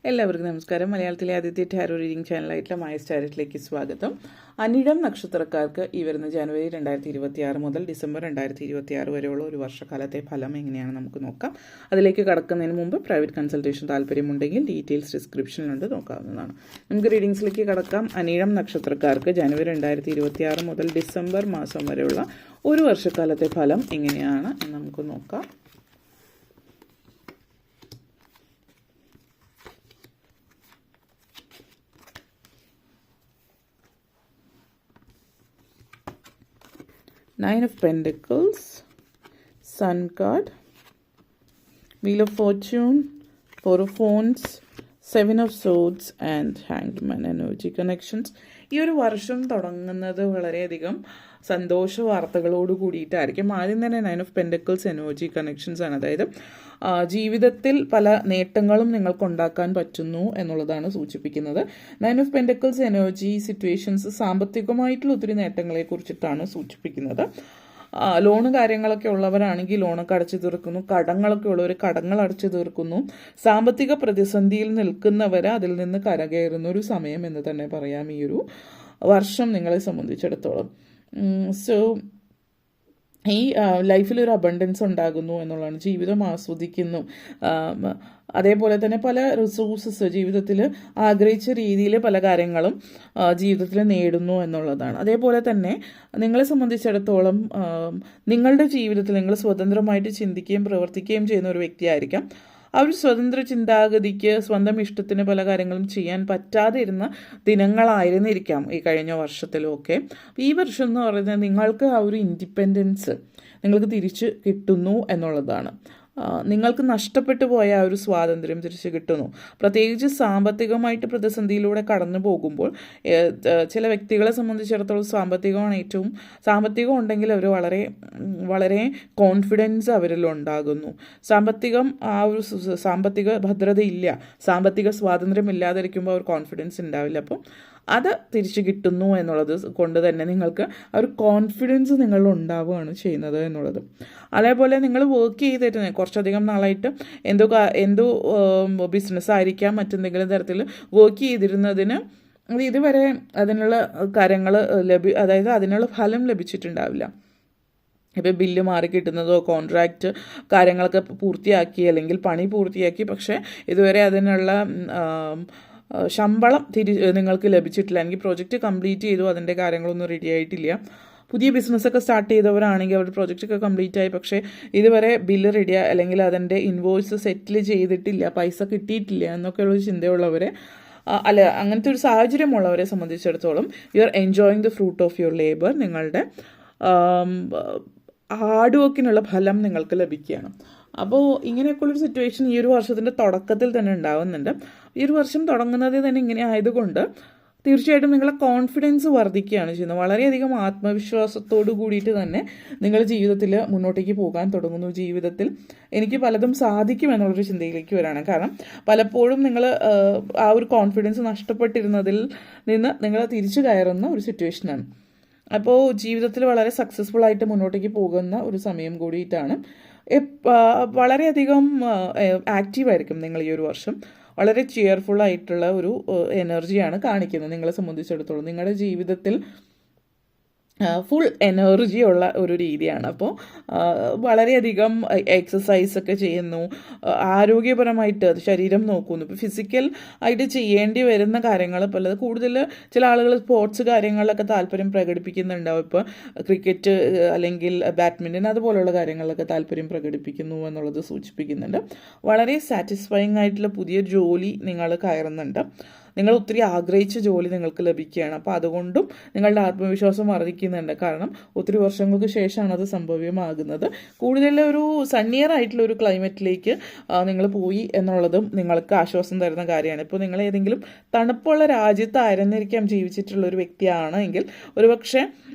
എല്ലാവർക്കും നമസ്കാരം. മലയാളത്തിലെ ആദ്യത്തെ ടാരോ റീഡിംഗ് ചാനലായിട്ടുള്ള മായസ് ടാരറ്റിലേക്ക് സ്വാഗതം. അനിഴം നക്ഷത്രക്കാർക്ക് ഈ വരുന്ന ജനുവരി 2026 മുതൽ ഡിസംബർ 2026 വരെയുള്ള ഒരു വർഷക്കാലത്തെ ഫലം എങ്ങനെയാണ് നമുക്ക് നോക്കാം. അതിലേക്ക് കടക്കുന്നതിന് മുമ്പ് പ്രൈവറ്റ് കൺസൾട്ടേഷൻ താല്പര്യമുണ്ടെങ്കിൽ ഡീറ്റെയിൽസ് ഡിസ്ക്രിപ്ഷനിലുണ്ട്, നോക്കാവുന്നതാണ്. നമുക്ക് റീഡിങ്സിലേക്ക് കടക്കാം. അനിഴം നക്ഷത്രക്കാർക്ക് ജനുവരി 2026 മുതൽ ഡിസംബർ മാസം വരെയുള്ള ഒരു വർഷക്കാലത്തെ ഫലം എങ്ങനെയാണ് എന്ന് നമുക്ക് നോക്കാം. Nine of Pentacles, Sun card, Wheel of Fortune, Four of Wands, Seven of Swords and Hanged Man energy connections. ഈ ഒരു വർഷം തുടങ്ങുന്നത് വളരെയധികം സന്തോഷ വാർത്തകളോട് കൂടിയിട്ടായിരിക്കും. ആദ്യം തന്നെ 9 ഓഫ് പെൻറ്റക്കിൾസ് എനർജി കണക്ഷൻസ് ആണ്. അതായത് ജീവിതത്തിൽ പല നേട്ടങ്ങളും നിങ്ങൾക്ക് ഉണ്ടാക്കാൻ പറ്റുന്നു എന്നുള്ളതാണ് സൂചിപ്പിക്കുന്നത്. 9 ഓഫ് പെൻറ്റക്കിൾസ് എനർജി സിറ്റുവേഷൻസ് സാമ്പത്തികമായിട്ടുള്ള ഒത്തിരി നേട്ടങ്ങളെ കുറിച്ചിട്ടാണ് സൂചിപ്പിക്കുന്നത്. ലോണ് കാര്യങ്ങളൊക്കെ ഉള്ളവരാണെങ്കിൽ ലോണൊക്കെ അടച്ചു തീർക്കുന്നു, കടങ്ങളൊക്കെ ഉള്ളവർ കടങ്ങൾ അടച്ചു തീർക്കുന്നു, സാമ്പത്തിക പ്രതിസന്ധിയിൽ നിൽക്കുന്നവർ അതിൽ നിന്ന് കരകയറുന്ന ഒരു സമയം എന്ന് തന്നെ പറയാം ഈ ഒരു വർഷം നിങ്ങളെ സംബന്ധിച്ചിടത്തോളം. സോ ഈ ലൈഫിലൊരു അബണ്ടൻസ് ഉണ്ടാകുന്നു എന്നുള്ളതാണ്. ജീവിതം ആസ്വദിക്കുന്നു, അതേപോലെ തന്നെ പല റിസോഴ്സസ് ജീവിതത്തിൽ ആഗ്രഹിച്ച രീതിയിൽ പല കാര്യങ്ങളും ജീവിതത്തിൽ നേടുന്നു എന്നുള്ളതാണ്. അതേപോലെ തന്നെ നിങ്ങളെ സംബന്ധിച്ചിടത്തോളം നിങ്ങളുടെ ജീവിതത്തിൽ നിങ്ങൾ സ്വതന്ത്രമായിട്ട് ചിന്തിക്കുകയും പ്രവർത്തിക്കുകയും ചെയ്യുന്ന ഒരു വ്യക്തിയായിരിക്കാം. ആ ഒരു സ്വതന്ത്ര ചിന്താഗതിക്ക് സ്വന്തം ഇഷ്ടത്തിന് പല കാര്യങ്ങളും ചെയ്യാൻ പറ്റാതെ ഇരുന്ന ദിനങ്ങളായിരുന്നിരിക്കാം ഈ കഴിഞ്ഞ വർഷത്തിലുമൊക്കെ. ഈ വർഷം എന്ന് പറയുന്നത് നിങ്ങൾക്ക് ആ ഒരു ഇൻഡിപെൻഡൻസ് നിങ്ങൾക്ക് തിരിച്ച് കിട്ടുന്നു എന്നുള്ളതാണ്. നിങ്ങൾക്ക് നഷ്ടപ്പെട്ടു പോയ ആ ഒരു സ്വാതന്ത്ര്യം തിരിച്ചു കിട്ടുന്നു. പ്രത്യേകിച്ച് സാമ്പത്തികമായിട്ട് പ്രതിസന്ധിയിലൂടെ കടന്നു പോകുമ്പോൾ ചില വ്യക്തികളെ സംബന്ധിച്ചിടത്തോളം സാമ്പത്തികം ഉണ്ടെങ്കിൽ അവർ വളരെ വളരെ കോൺഫിഡൻസ് അവരിൽ ഉണ്ടാകുന്നു. ആ ഒരു സാമ്പത്തിക ഭദ്രതയില്ല, സാമ്പത്തിക സ്വാതന്ത്ര്യം ഇല്ലാതിരിക്കുമ്പോൾ അവർ കോൺഫിഡൻസ് ഉണ്ടാവില്ല. അപ്പം അത് തിരിച്ചു കിട്ടുന്നു എന്നുള്ളത് കൊണ്ട് തന്നെ നിങ്ങൾക്ക് ആ ഒരു കോൺഫിഡൻസ് നിങ്ങളിൽ ഉണ്ടാവുകയാണ് ചെയ്യുന്നത് എന്നുള്ളത്. അതേപോലെ നിങ്ങൾ വർക്ക് ചെയ്തിട്ട് കുറച്ചധികം നാളായിട്ട് എന്തോ ബിസിനസ്സായിരിക്കാം, മറ്റെന്തെങ്കിലും തരത്തിൽ വർക്ക് ചെയ്തിരുന്നതിന് ഇതുവരെ അതിനുള്ള കാര്യങ്ങൾ അതായത് അതിനുള്ള ഫലം ലഭിച്ചിട്ടുണ്ടാവില്ല. ഇപ്പോൾ ബില്ല് മാറി കിട്ടുന്നതോ കോൺട്രാക്റ്റ് കാര്യങ്ങളൊക്കെ പൂർത്തിയാക്കി അല്ലെങ്കിൽ പണി പൂർത്തിയാക്കി, പക്ഷേ ഇതുവരെ അതിനുള്ള ശമ്പളം നിങ്ങൾക്ക് ലഭിച്ചിട്ടില്ല. എനിക്ക് പ്രോജക്റ്റ് കംപ്ലീറ്റ് ചെയ്തു, അതിൻ്റെ കാര്യങ്ങളൊന്നും റെഡി ആയിട്ടില്ല. പുതിയ ബിസിനസ്സൊക്കെ സ്റ്റാർട്ട് ചെയ്തവരാണെങ്കിൽ അവരുടെ പ്രോജക്റ്റൊക്കെ കംപ്ലീറ്റ് ആയി, പക്ഷേ ഇതുവരെ ബില്ല് റെഡി അല്ലെങ്കിൽ അതിൻ്റെ ഇൻവോയ്സ് സെറ്റിൽ ചെയ്തിട്ടില്ല, പൈസ കിട്ടിയിട്ടില്ല എന്നൊക്കെയുള്ള ചിന്തയുള്ളവരെ അങ്ങനത്തെ ഒരു സാഹചര്യമുള്ളവരെ സംബന്ധിച്ചിടത്തോളം you are enjoying the fruit of your labour. നിങ്ങളുടെ ഹാർഡ് വർക്കിനുള്ള ഫലം നിങ്ങൾക്ക് ലഭിക്കുകയാണ്. അപ്പോൾ ഇങ്ങനെയൊക്കെയുള്ളൊരു സിറ്റുവേഷൻ ഈ ഒരു വർഷത്തിൻ്റെ തുടക്കത്തിൽ തന്നെ ഉണ്ടാകുന്നുണ്ട്. ഈ ഒരു വർഷം തുടങ്ങുന്നത് തന്നെ ഇങ്ങനെ ആയതുകൊണ്ട് തീർച്ചയായിട്ടും നിങ്ങളുടെ കോൺഫിഡൻസ് വർദ്ധിക്കുകയാണ് ചെയ്യുന്നത്. വളരെയധികം ആത്മവിശ്വാസത്തോടു കൂടിയിട്ട് തന്നെ നിങ്ങൾ ജീവിതത്തിൽ മുന്നോട്ടേക്ക് പോകാൻ തുടങ്ങുന്നു. ജീവിതത്തിൽ എനിക്ക് പലതും സാധിക്കുമെന്നുള്ളൊരു ചിന്തയിലേക്ക് വരാണ്. കാരണം പലപ്പോഴും നിങ്ങൾ ആ ഒരു കോൺഫിഡൻസ് നഷ്ടപ്പെട്ടിരുന്നതിൽ നിന്ന് നിങ്ങൾ തിരിച്ചു കയറുന്ന ഒരു സിറ്റുവേഷനാണ്. അപ്പോൾ ജീവിതത്തിൽ വളരെ സക്സസ്ഫുൾ ആയിട്ട് മുന്നോട്ടേക്ക് പോകുന്ന ഒരു സമയം കൂടിയിട്ടാണ്. വളരെയധികം ആക്റ്റീവായിരിക്കും നിങ്ങൾ ഈ ഒരു വർഷം. വളരെ ചെയർഫുള്ളായിട്ടുള്ള ഒരു എനർജിയാണ് കാണിക്കുന്നത് നിങ്ങളെ സംബന്ധിച്ചിടത്തോളം. നിങ്ങളുടെ ജീവിതത്തിൽ ഫുൾ എനർജി ഉള്ള ഒരു രീതിയാണ്. അപ്പോൾ വളരെയധികം എക്സസൈസൊക്കെ ചെയ്യുന്നു, ആരോഗ്യപരമായിട്ട് ശരീരം നോക്കുന്നു. ഇപ്പോൾ ഫിസിക്കൽ ആയിട്ട് ചെയ്യേണ്ടി വരുന്ന കാര്യങ്ങൾ പലത് കൂടുതൽ ചില ആളുകൾ സ്പോർട്സ് കാര്യങ്ങളിലൊക്കെ താല്പര്യം പ്രകടിപ്പിക്കുന്നുണ്ടാവും. ഇപ്പോൾ ക്രിക്കറ്റ് അല്ലെങ്കിൽ ബാഡ്മിൻ്റൺ അതുപോലുള്ള കാര്യങ്ങളിലൊക്കെ താല്പര്യം പ്രകടിപ്പിക്കുന്നു എന്നുള്ളത് സൂചിപ്പിക്കുന്നുണ്ട്. വളരെ സാറ്റിസ്ഫൈങ് ആയിട്ടുള്ള പുതിയ ജോലി നിങ്ങൾ കയറുന്നുണ്ട്. നിങ്ങൾ ഒത്തിരി ആഗ്രഹിച്ച ജോലി നിങ്ങൾക്ക് ലഭിക്കുകയാണ്. അപ്പോൾ അതുകൊണ്ടും നിങ്ങളുടെ ആത്മവിശ്വാസം വർദ്ധിക്കുന്നുണ്ട്. കാരണം ഒത്തിരി വർഷങ്ങൾക്ക് ശേഷമാണ് അത് സംഭവ്യമാകുന്നത്. കൂടുതൽ ഒരു സണ്ണിയർ ആയിട്ടുള്ള ഒരു ക്ലൈമറ്റിലേക്ക് നിങ്ങൾ പോയി എന്നുള്ളതും നിങ്ങൾക്ക് ആശ്വാസം തരുന്ന കാര്യമാണ്. ഇപ്പോൾ നിങ്ങൾ ഏതെങ്കിലും തണുപ്പുള്ള രാജ്യത്തായിരുന്നിരിക്കാം ജീവിച്ചിട്ടുള്ള ഒരു വ്യക്തിയാണ് എങ്കിൽ ഒരുപക്ഷെ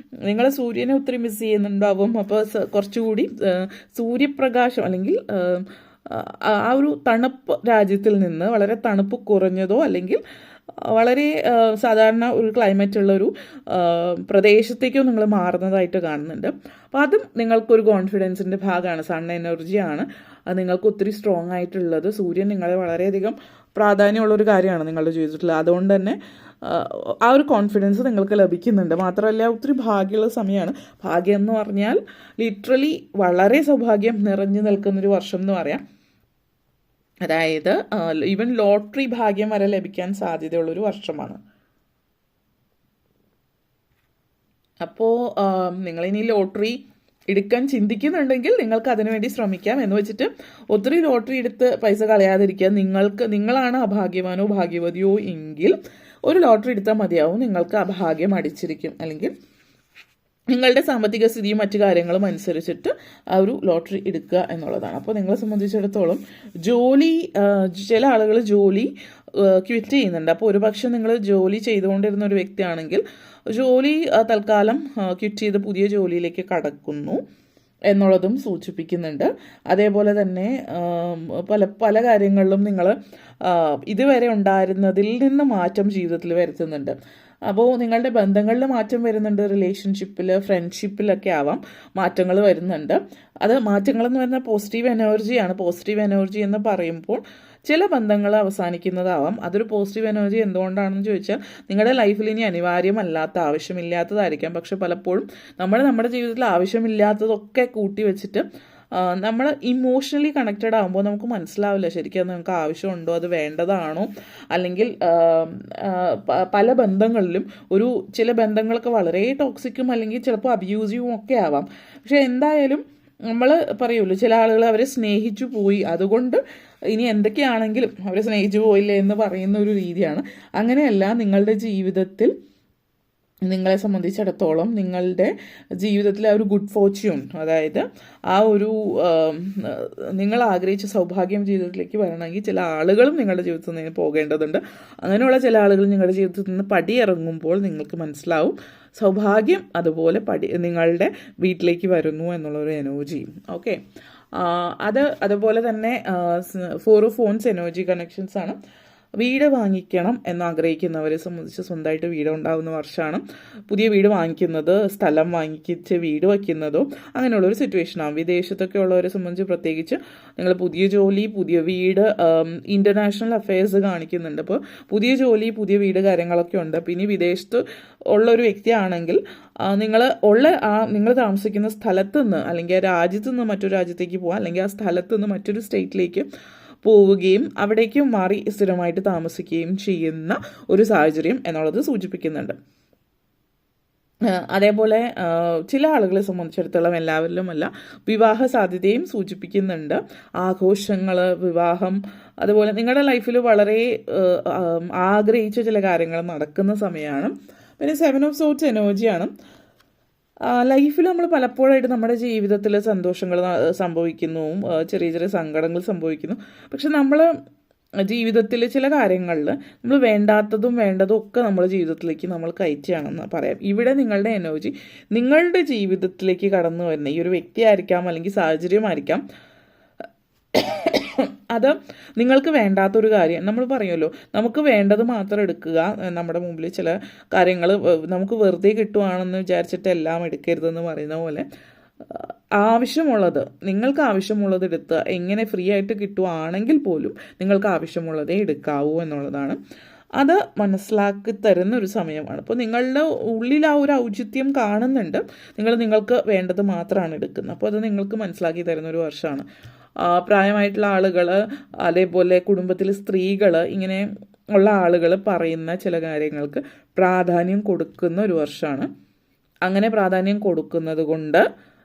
നിങ്ങൾ സൂര്യനെ ഒത്തിരി മിസ് ചെയ്യുന്നുണ്ടാവും. അപ്പോൾ കുറച്ചുകൂടി സൂര്യപ്രകാശം അല്ലെങ്കിൽ ആ ഒരു തണുപ്പ് രാജ്യത്തിൽ നിന്ന് വളരെ തണുപ്പ് കുറഞ്ഞതോ അല്ലെങ്കിൽ വളരെ സാധാരണ ഒരു ക്ലൈമറ്റുള്ളൊരു പ്രദേശത്തേക്കോ നിങ്ങൾ മാറുന്നതായിട്ട് കാണുന്നുണ്ട്. അപ്പോൾ അതും നിങ്ങൾക്കൊരു കോൺഫിഡൻസിൻ്റെ ഭാഗമാണ്. സൺ എനർജിയാണ്. അത് നിങ്ങൾക്ക് ഒത്തിരി സ്ട്രോങ് ആയിട്ടുള്ളത്. സൂര്യൻ നിങ്ങളെ വളരെയധികം പ്രാധാന്യമുള്ളൊരു കാര്യമാണ് നിങ്ങളുടെ ജീവിതത്തിൽ. അതുകൊണ്ട് തന്നെ ആ ഒരു കോൺഫിഡൻസ് നിങ്ങൾക്ക് ലഭിക്കുന്നുണ്ട്. മാത്രമല്ല ഒത്തിരി ഭാഗ്യമുള്ള സമയമാണ്. ഭാഗ്യം എന്ന് പറഞ്ഞാൽ ലിറ്ററലി വളരെ സൗഭാഗ്യം നിറഞ്ഞു നിൽക്കുന്നൊരു വർഷം എന്ന് പറയാം. അതായത് ഈവൻ ലോട്ടറി ഭാഗ്യം വരെ ലഭിക്കാൻ സാധ്യതയുള്ളൊരു വർഷമാണ്. അപ്പോൾ നിങ്ങളിനി ലോട്ടറി എടുക്കാൻ ചിന്തിക്കുന്നുണ്ടെങ്കിൽ നിങ്ങൾക്ക് അതിനുവേണ്ടി ശ്രമിക്കാം. എന്ന് വെച്ചിട്ട് ഒത്തിരി ലോട്ടറി എടുത്ത് പൈസ കളയാതിരിക്കുക. നിങ്ങളാണ് അഭാഗ്യവാനോ ഭാഗ്യവതിയോ എങ്കിൽ ഒരു ലോട്ടറി എടുത്താൽ മതിയാവും. നിങ്ങൾക്ക് അഭാഗ്യം അടിച്ചിരിക്കും. അല്ലെങ്കിൽ നിങ്ങളുടെ സാമ്പത്തിക സ്ഥിതിയും മറ്റു കാര്യങ്ങളും അനുസരിച്ചിട്ട് ആ ഒരു ലോട്ടറി എടുക്കുക എന്നുള്ളതാണ്. അപ്പോൾ നിങ്ങളെ സംബന്ധിച്ചിടത്തോളം ജോലി, ചില ആളുകൾ ജോലി ക്വിറ്റ് ചെയ്യുന്നുണ്ട്. അപ്പോൾ ഒരുപക്ഷെ നിങ്ങൾ ജോലി ചെയ്തുകൊണ്ടിരുന്ന ഒരു വ്യക്തിയാണെങ്കിൽ ജോലി തൽക്കാലം ക്വിറ്റ് ചെയ്ത് പുതിയ ജോലിയിലേക്ക് കടക്കുന്നു എന്നുള്ളതും സൂചിപ്പിക്കുന്നുണ്ട്. അതേപോലെ തന്നെ പല കാര്യങ്ങളിലും നിങ്ങൾ ഇതുവരെ ഉണ്ടായിരുന്നതിൽ നിന്ന് മാറ്റം ജീവിതത്തിൽ വരുത്തുന്നുണ്ട്. അപ്പോൾ നിങ്ങളുടെ ബന്ധങ്ങളിൽ മാറ്റം വരുന്നുണ്ട്. റിലേഷൻഷിപ്പിൽ, ഫ്രണ്ട്ഷിപ്പിലൊക്കെ ആവാം മാറ്റങ്ങൾ വരുന്നുണ്ട്. അത് മാറ്റങ്ങളെന്ന് പറയുന്ന പോസിറ്റീവ് എനർജിയാണ്. പോസിറ്റീവ് എനർജി എന്ന് പറയുമ്പോൾ ചില ബന്ധങ്ങൾ അവസാനിക്കുന്നതാവാം. അതൊരു പോസിറ്റീവ് എനർജി എന്തുകൊണ്ടാണെന്ന് ചോദിച്ചാൽ നിങ്ങളുടെ ലൈഫിൽ ഇനി അനിവാര്യമല്ലാത്ത, ആവശ്യമില്ലാത്തതായിരിക്കാം. പക്ഷെ പലപ്പോഴും നമ്മുടെ ജീവിതത്തിൽ ആവശ്യമില്ലാത്തതൊക്കെ കൂട്ടി വെച്ചിട്ട് നമ്മൾ ഇമോഷണലി കണക്റ്റഡ് ആകുമ്പോൾ നമുക്ക് മനസ്സിലാവില്ല ശരിക്കും അത് നമുക്ക് ആവശ്യമുണ്ടോ, അത് വേണ്ടതാണോ. അല്ലെങ്കിൽ പല ബന്ധങ്ങളിലും ചില ബന്ധങ്ങളൊക്കെ വളരെ ടോക്സിക്കും അല്ലെങ്കിൽ ചിലപ്പോൾ അബ്യൂസീവും ഒക്കെ ആവാം. പക്ഷെ എന്തായാലും നമ്മൾ പറയുമല്ലോ, ചില ആളുകൾ അവരെ സ്നേഹിച്ചു പോയി, അതുകൊണ്ട് ഇനി എന്തൊക്കെയാണെങ്കിലും അവരെ സ്നേഹിച്ചു പോയില്ലേ എന്ന് പറയുന്ന ഒരു രീതിയാണ്. അങ്ങനെയല്ല, നിങ്ങളുടെ ജീവിതത്തിൽ നിങ്ങളെ സംബന്ധിച്ചിടത്തോളം നിങ്ങളുടെ ജീവിതത്തിലെ ആ ഒരു ഗുഡ് ഫോർച്യൂൺ, അതായത് ആ ഒരു നിങ്ങൾ ആഗ്രഹിച്ച സൗഭാഗ്യം ജീവിതത്തിലേക്ക് വരണമെങ്കിൽ ചില ആളുകളും നിങ്ങളുടെ ജീവിതത്തിൽ നിന്ന് പോകേണ്ടതുണ്ട്. അങ്ങനെയുള്ള ചില ആളുകൾ നിങ്ങളുടെ ജീവിതത്തിൽ നിന്ന് പടിയിറങ്ങുമ്പോൾ നിങ്ങൾക്ക് മനസ്സിലാവും സൗഭാഗ്യം അതുപോലെ നിങ്ങളുടെ വീട്ടിലേക്ക് വരുന്നു എന്നുള്ളൊരു എനർജി. ഓക്കെ, അതുപോലെ തന്നെ 4 of Wands എനർജി കണക്ഷൻസ് ആണ്. വീട് വാങ്ങിക്കണം എന്നാഗ്രഹിക്കുന്നവരെ സംബന്ധിച്ച് സ്വന്തമായിട്ട് വീട് ഉണ്ടാകുന്ന വർഷമാണ്. പുതിയ വീട് വാങ്ങിക്കുന്നത്, സ്ഥലം വാങ്ങിച്ച് വീട് വയ്ക്കുന്നതോ അങ്ങനെയുള്ളൊരു സിറ്റുവേഷനാണ്. വിദേശത്തൊക്കെ ഉള്ളവരെ സംബന്ധിച്ച് പ്രത്യേകിച്ച് നിങ്ങൾ പുതിയ ജോലി, പുതിയ വീട്, ഇൻ്റർനാഷണൽ അഫയേഴ്സ് കാണിക്കുന്നുണ്ട്. അപ്പോൾ പുതിയ ജോലി, പുതിയ വീട് കാര്യങ്ങളൊക്കെ ഉണ്ട്. പിന്നെ വിദേശത്ത് ഉള്ള ഒരു വ്യക്തിയാണെങ്കിൽ നിങ്ങൾ താമസിക്കുന്ന സ്ഥലത്ത് നിന്ന് അല്ലെങ്കിൽ ആ രാജ്യത്ത് നിന്ന് മറ്റൊരു രാജ്യത്തേക്ക് പോകാം, അല്ലെങ്കിൽ ആ സ്ഥലത്ത് നിന്ന് മറ്റൊരു സ്റ്റേറ്റിലേക്ക് പോവുകയും അവിടേക്കും മാറി സ്ഥിരമായിട്ട് താമസിക്കുകയും ചെയ്യുന്ന ഒരു സാഹചര്യം എന്നുള്ളത് സൂചിപ്പിക്കുന്നുണ്ട്. അതേപോലെ ചില ആളുകളെ സംബന്ധിച്ചിടത്തോളം, എല്ലാവരിലുമല്ല, വിവാഹ സാധ്യതയും സൂചിപ്പിക്കുന്നുണ്ട്. ആഘോഷങ്ങൾ, വിവാഹം, അതുപോലെ നിങ്ങളുടെ ലൈഫിൽ വളരെ ആഗ്രഹിച്ച ചില കാര്യങ്ങൾ നടക്കുന്ന സമയമാണ്. പിന്നെ 7 of Swords എനർജിയാണ്. ലൈഫിൽ നമ്മൾ പലപ്പോഴായിട്ട് നമ്മുടെ ജീവിതത്തിൽ സന്തോഷങ്ങൾ സംഭവിക്കുന്നു, ചെറിയ ചെറിയ സങ്കടങ്ങൾ സംഭവിക്കുന്നു. പക്ഷെ നമ്മൾ ജീവിതത്തിൽ ചില കാര്യങ്ങളിൽ നമ്മൾ വേണ്ടാത്തതും വേണ്ടതും ഒക്കെ നമ്മുടെ ജീവിതത്തിലേക്ക് നമ്മൾ കയറ്റുകയാണെന്ന് പറയാം. ഇവിടെ നിങ്ങളുടെ എനർജി നിങ്ങളുടെ ജീവിതത്തിലേക്ക് കടന്നു വരുന്ന ഈ ഒരു വ്യക്തിയായിരിക്കാം, അല്ലെങ്കിൽ സാഹചര്യമായിരിക്കാം, അത് നിങ്ങൾക്ക് വേണ്ടാത്തൊരു കാര്യം. നമ്മൾ പറയുമല്ലോ, നമുക്ക് വേണ്ടത് മാത്രം എടുക്കുക. നമ്മുടെ മുമ്പിൽ ചില കാര്യങ്ങൾ നമുക്ക് വെറുതെ കിട്ടുവാണെന്ന് വിചാരിച്ചിട്ട് എല്ലാം എടുക്കരുതെന്ന് പറയുന്ന പോലെ, നിങ്ങൾക്ക് ആവശ്യമുള്ളത് എടുത്ത് എങ്ങനെ ഫ്രീ ആയിട്ട് കിട്ടുവാണെങ്കിൽ പോലും നിങ്ങൾക്ക് ആവശ്യമുള്ളതേ എടുക്കാവൂ എന്നുള്ളതാണ്. അത് മനസ്സിലാക്കി തരുന്ന ഒരു സമയമാണ്. അപ്പോൾ നിങ്ങളുടെ ഉള്ളിൽ ആ ഒരു ഔചിത്യം കാണുന്നുണ്ട്. നിങ്ങൾക്ക് വേണ്ടത് മാത്രമാണ് എടുക്കുന്നത്. അപ്പോൾ അത് നിങ്ങൾക്ക് മനസ്സിലാക്കി തരുന്ന ഒരു വർഷമാണ്. പ്രായമായിട്ടുള്ള ആളുകൾ, അതേപോലെ കുടുംബത്തിൽ സ്ത്രീകൾ, ഇങ്ങനെ ഉള്ള ആളുകൾ പറയുന്ന ചില കാര്യങ്ങൾക്ക് പ്രാധാന്യം കൊടുക്കുന്ന ഒരു വർഷമാണ്. അങ്ങനെ പ്രാധാന്യം കൊടുക്കുന്നത് കൊണ്ട്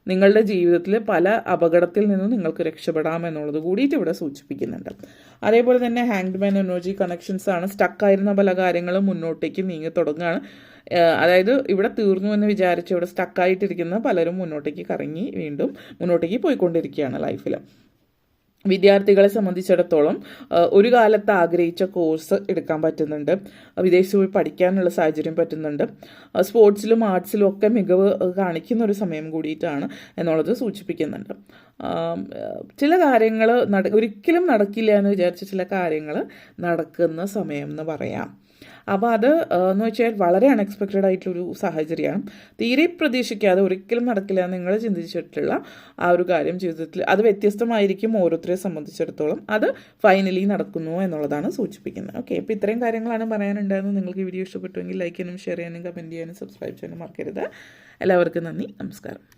നിങ്ങളുടെ ജീവിതത്തിൽ പല അപകടത്തിൽ നിന്നും നിങ്ങൾക്ക് രക്ഷപ്പെടാമെന്നുള്ളത് കൂടിയിട്ട് ഇവിടെ സൂചിപ്പിക്കുന്നുണ്ട്. അതേപോലെ തന്നെ ഹാങ്ഡ് മാൻ എനർജി കണക്ഷൻസ് ആണ്. സ്റ്റക്കായിരുന്ന പല കാര്യങ്ങളും മുന്നോട്ടേക്ക് നീങ്ങി തുടങ്ങുകയാണ്. അതായത് ഇവിടെ തീർന്നു എന്ന് വിചാരിച്ച് ഇവിടെ സ്റ്റക്കായിട്ടിരിക്കുന്ന പലരും മുന്നോട്ടേക്ക് കറങ്ങി വീണ്ടും മുന്നോട്ടേക്ക് പോയിക്കൊണ്ടിരിക്കുകയാണ് ലൈഫിൽ. വിദ്യാർത്ഥികളെ സംബന്ധിച്ചിടത്തോളം ഒരു കാലത്ത് ആഗ്രഹിച്ച കോഴ്സ് എടുക്കാൻ പറ്റുന്നുണ്ട്, വിദേശത്ത് പോയി പഠിക്കാനുള്ള സാഹചര്യം പറ്റുന്നുണ്ട്, സ്പോർട്സിലും ആർട്സിലും ഒക്കെ മികവ് കാണിക്കുന്ന ഒരു സമയം കൂടിയിട്ടാണ് എന്നുള്ളത് സൂചിപ്പിക്കുന്നുണ്ട്. ചില കാര്യങ്ങൾ ഒരിക്കലും നടക്കില്ല എന്ന് വിചാരിച്ച ചില കാര്യങ്ങൾ നടക്കുന്ന സമയം എന്ന് പറയാം. അപ്പോൾ അത് എന്ന് വെച്ചാൽ വളരെ അൺഎക്സ്പെക്റ്റഡ് ആയിട്ടുള്ളൊരു സാഹചര്യമാണ്. തീരെ പ്രതീക്ഷിക്കാതെ ഒരിക്കലും നടക്കില്ല എന്ന് നിങ്ങൾ ചിന്തിച്ചിട്ടുള്ള ആ ഒരു കാര്യം ജീവിതത്തിൽ അത് വ്യത്യസ്തമായിരിക്കും ഓരോരുത്തരെ സംബന്ധിച്ചിടത്തോളം. അത് ഫൈനലി നടക്കുന്നു എന്നുള്ളതാണ് സൂചിപ്പിക്കുന്നത്. ഓക്കെ, അപ്പോൾ ഇത്രയും കാര്യങ്ങളാണ് പറയാനുണ്ടായിരുന്നത്. നിങ്ങൾക്ക് ഈ വീഡിയോ ഇഷ്ടപ്പെട്ടുവെങ്കിൽ ലൈക്ക് ചെയ്യാനും ഷെയർ ചെയ്യാനും കമൻറ്റ് ചെയ്യാനും സബ്സ്ക്രൈബ് ചെയ്യാനും മറക്കരുത്. എല്ലാവർക്കും നന്ദി, നമസ്കാരം.